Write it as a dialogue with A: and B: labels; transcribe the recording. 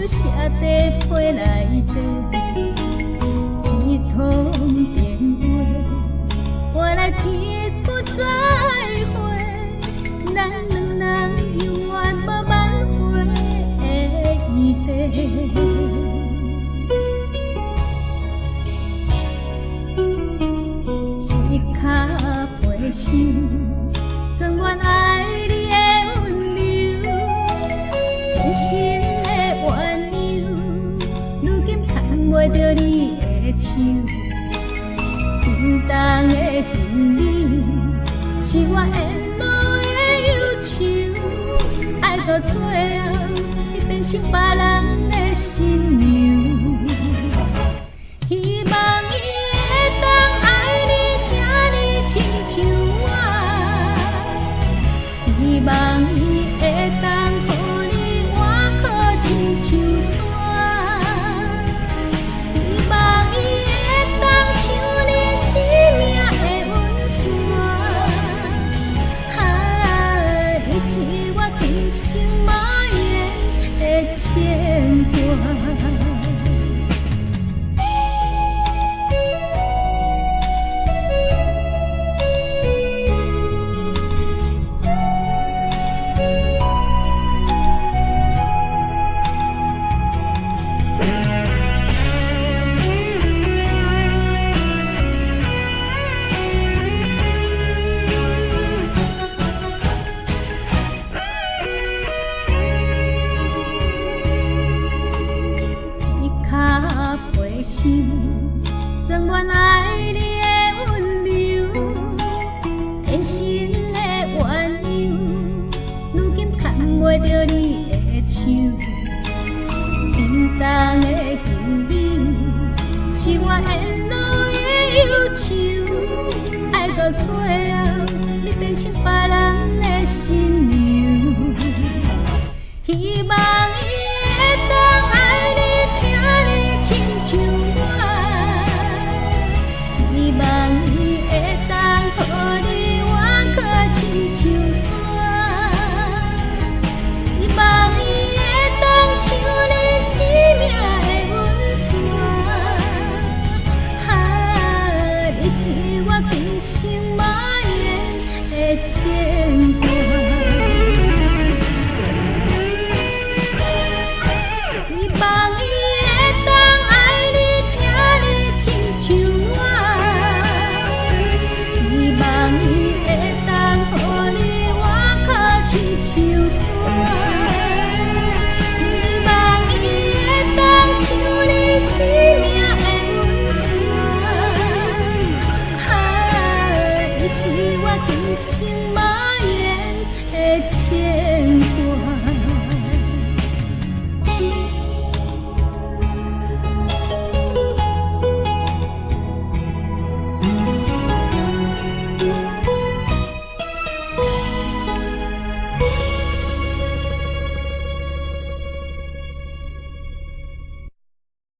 A: 就写在批内底，一通电话换来一句再会，咱两人永远无挽回的余地。一脚陪心，算愿爱你的温柔，真心的怨尤，如今牵袂着你的手。平淡的幸福，是我缘无的忧愁。爱到最后，你变成别人的新娘。希望伊会当爱你、疼你，亲像我。希望伊会当予你换靠亲像山。希望伊会当像你生命的温泉。你是我今生无言的牵挂。心，总愿爱你的温柔，真心的怨尤，如今牵袂着你的手。平淡的幸福，是我缘无的忧愁。爱到最后，你变成别人的新娘。希望伊会当爱你、疼你，亲像我。希望伊会当予你换靠亲像山。希望伊会当像你生命的温泉。你是我今生无言的牵挂。亲像山，希望伊会当像你生命的温泉。你是我今生